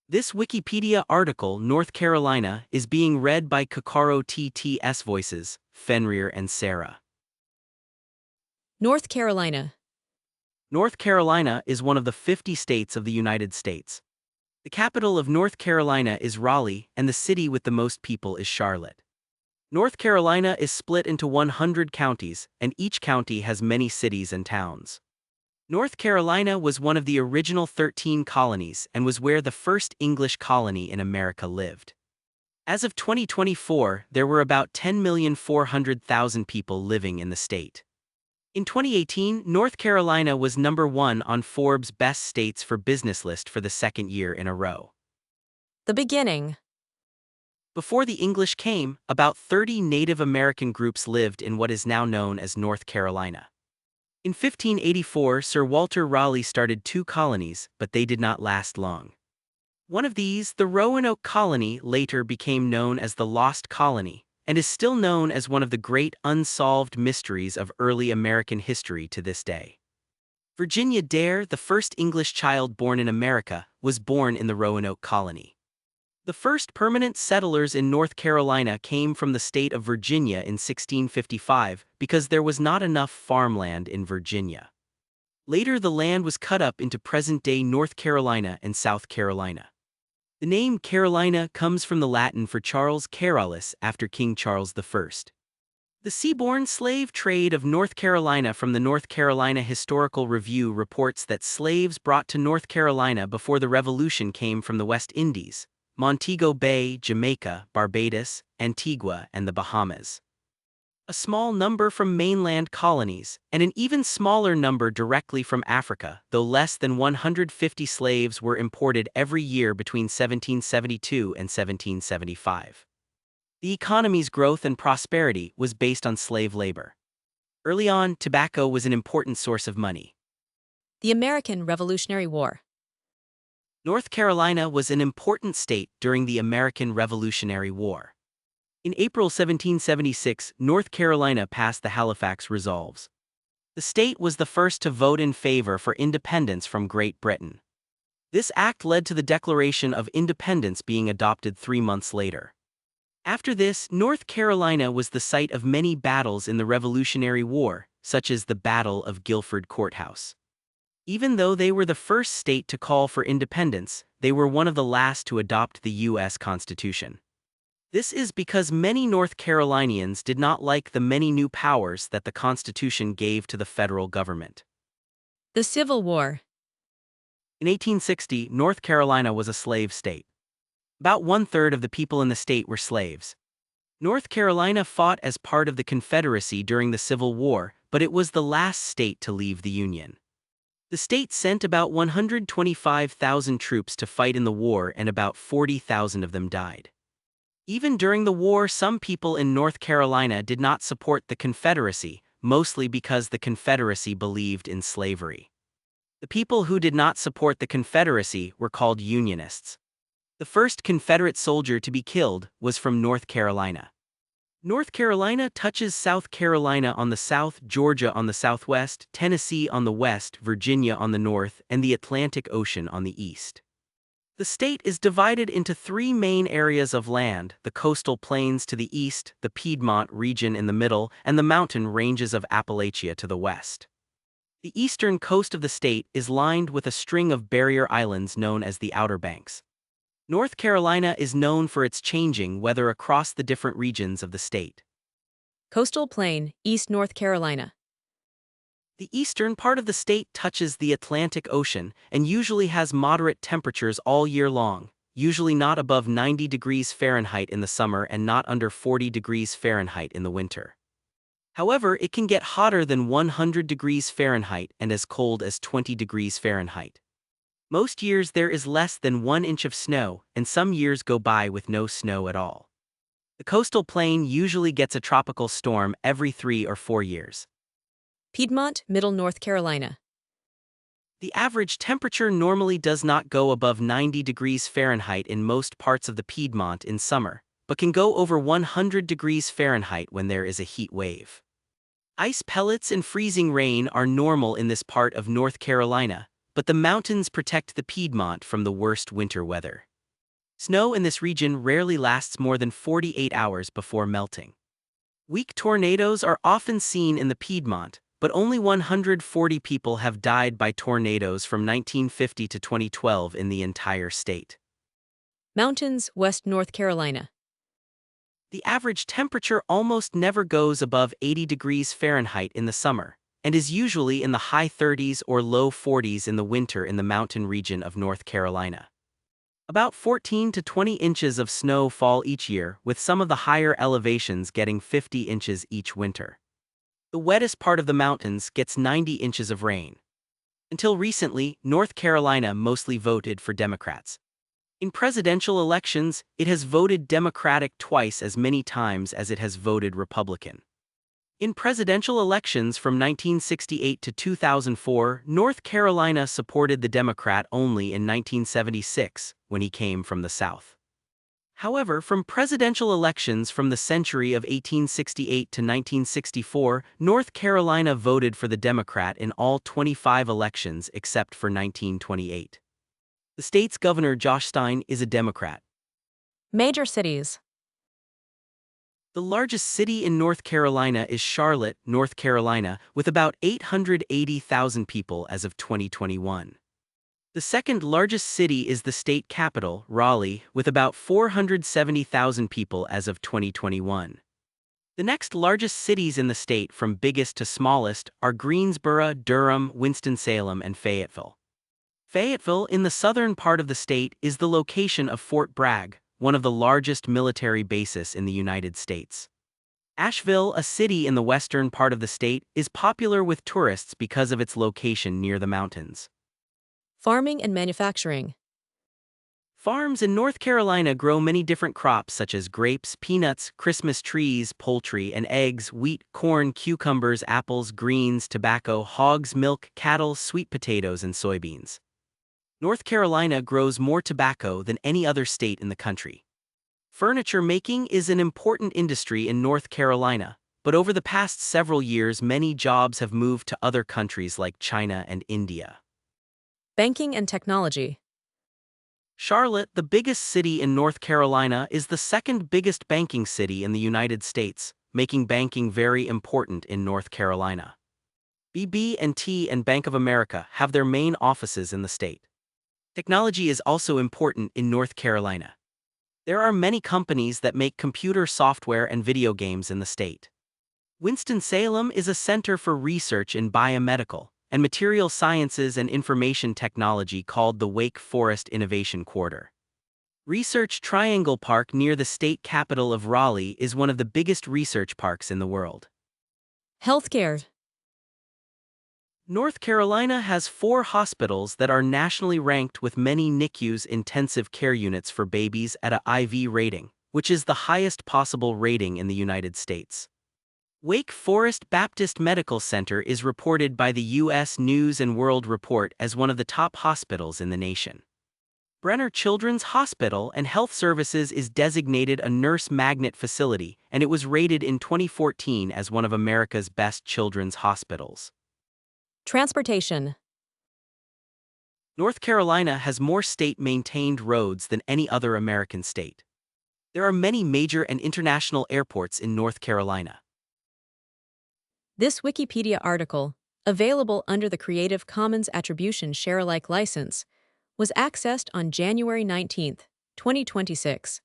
This Wikipedia article, North Carolina, is being read by Kokoro TTS Voices, Fenrir and Sarah. North Carolina. North Carolina is one of the 50 states of the United States. The capital of North Carolina is Raleigh, and the city with the most people is Charlotte. North Carolina is split into 100 counties, and each county has many cities and towns. North Carolina was one of the original 13 colonies and was where the first English colony in America lived. As of 2024, there were about 10,400,000 people living in the state. In 2018, North Carolina was number 1 on Forbes' Best States for Business list for the second year in a row. The beginning. Before the English came, about 30 Native American groups lived in what is now known as North Carolina. In 1584, Sir Walter Raleigh started 2 colonies, but they did not last long. One of these, the Roanoke Colony, later became known as the Lost Colony, and is still known as one of the great unsolved mysteries of early American history to this day. Virginia Dare, the first English child born in America, was born in the Roanoke Colony. The first permanent settlers in North Carolina came from the state of Virginia in 1655 because there was not enough farmland in Virginia. Later, the land was cut up into present-day North Carolina and South Carolina. The name Carolina comes from the Latin for Charles Carolus after King Charles I. The seaborne slave trade of North Carolina from the North Carolina Historical Review reports that slaves brought to North Carolina before the Revolution came from the West Indies, Montego Bay, Jamaica, Barbados, Antigua, and the Bahamas. A small number from mainland colonies, and an even smaller number directly from Africa, though less than 150 slaves were imported every year between 1772 and 1775. The economy's growth and prosperity was based on slave labor. Early on, tobacco was an important source of money. The American Revolutionary War. North Carolina was an important state during the American Revolutionary War. In April 1776, North Carolina passed the Halifax Resolves. The state was the first to vote in favor for independence from Great Britain. This act led to the Declaration of Independence being adopted 3 months later. After this, North Carolina was the site of many battles in the Revolutionary War, such as the Battle of Guilford Courthouse. Even though they were the first state to call for independence, they were one of the last to adopt the U.S. Constitution. This is because many North Carolinians did not like the many new powers that the Constitution gave to the federal government. The Civil War. In 1860, North Carolina was a slave state. About 1/3 of the people in the state were slaves. North Carolina fought as part of the Confederacy during the Civil War, but it was the last state to leave the Union. The state sent about 125,000 troops to fight in the war, and about 40,000 of them died. Even during the war, some people in North Carolina did not support the Confederacy, mostly because the Confederacy believed in slavery. The people who did not support the Confederacy were called Unionists. The first Confederate soldier to be killed was from North Carolina. North Carolina touches South Carolina on the south, Georgia on the southwest, Tennessee on the west, Virginia on the north, and the Atlantic Ocean on the east. The state is divided into 3 main areas of land: the coastal plains to the east, the Piedmont region in the middle, and the mountain ranges of Appalachia to the west. The eastern coast of the state is lined with a string of barrier islands known as the Outer Banks. North Carolina is known for its changing weather across the different regions of the state. Coastal Plain, East North Carolina. The eastern part of the state touches the Atlantic Ocean and usually has moderate temperatures all year long, usually not above 90 degrees Fahrenheit in the summer and not under 40 degrees Fahrenheit in the winter. However, it can get hotter than 100 degrees Fahrenheit and as cold as 20 degrees Fahrenheit. Most years there is less than 1 inch of snow, and some years go by with no snow at all. The coastal plain usually gets a tropical storm every 3 or 4 years. Piedmont, Middle North Carolina. The average temperature normally does not go above 90 degrees Fahrenheit in most parts of the Piedmont in summer, but can go over 100 degrees Fahrenheit when there is a heat wave. Ice pellets and freezing rain are normal in this part of North Carolina, but the mountains protect the Piedmont from the worst winter weather. Snow in this region rarely lasts more than 48 hours before melting. Weak tornadoes are often seen in the Piedmont, but only 140 people have died by tornadoes from 1950 to 2012 in the entire state. Mountains, West North Carolina. The average temperature almost never goes above 80 degrees Fahrenheit in the summer, and is usually in the high 30s or low 40s in the winter in the mountain region of North Carolina. About 14 to 20 inches of snow fall each year, with some of the higher elevations getting 50 inches each winter. The wettest part of the mountains gets 90 inches of rain. Until recently, North Carolina mostly voted for Democrats. In presidential elections, it has voted Democratic twice as many times as it has voted Republican. In presidential elections from 1968 to 2004, North Carolina supported the Democrat only in 1976, when he came from the South. However, from presidential elections from the century of 1868 to 1964, North Carolina voted for the Democrat in all 25 elections except for 1928. The state's governor, Josh Stein, is a Democrat. Major cities. The largest city in North Carolina is Charlotte, North Carolina, with about 880,000 people as of 2021. The second largest city is the state capital, Raleigh, with about 470,000 people as of 2021. The next largest cities in the state from biggest to smallest are Greensboro, Durham, Winston-Salem, and Fayetteville. Fayetteville, in the southern part of the state, is the location of Fort Bragg, one of the largest military bases in the United States. Asheville, a city in the western part of the state, is popular with tourists because of its location near the mountains. Farming and manufacturing. Farms in North Carolina grow many different crops such as grapes, peanuts, Christmas trees, poultry and eggs, wheat, corn, cucumbers, apples, greens, tobacco, hogs, milk, cattle, sweet potatoes, and soybeans. North Carolina grows more tobacco than any other state in the country. Furniture making is an important industry in North Carolina, but over the past several years many jobs have moved to other countries like China and India. Banking and technology. Charlotte, the biggest city in North Carolina, is the second biggest banking city in the United States, making banking very important in North Carolina. BB&T and Bank of America have their main offices in the state. Technology is also important in North Carolina. There are many companies that make computer software and video games in the state. Winston-Salem is a center for research in biomedical and material sciences and information technology called the Wake Forest Innovation Quarter. Research Triangle Park near the state capital of Raleigh is one of the biggest research parks in the world. Healthcare. North Carolina has 4 hospitals that are nationally ranked with many NICUs, intensive care units for babies, at a IV rating, which is the highest possible rating in the United States. Wake Forest Baptist Medical Center is reported by the U.S. News & World Report as one of the top hospitals in the nation. Brenner Children's Hospital and Health Services is designated a nurse magnet facility, and it was rated in 2014 as one of America's best children's hospitals. Transportation. North Carolina has more state-maintained roads than any other American state. There are many major and international airports in North Carolina. This Wikipedia article, available under the Creative Commons Attribution Share Alike license, was accessed on January 19, 2026.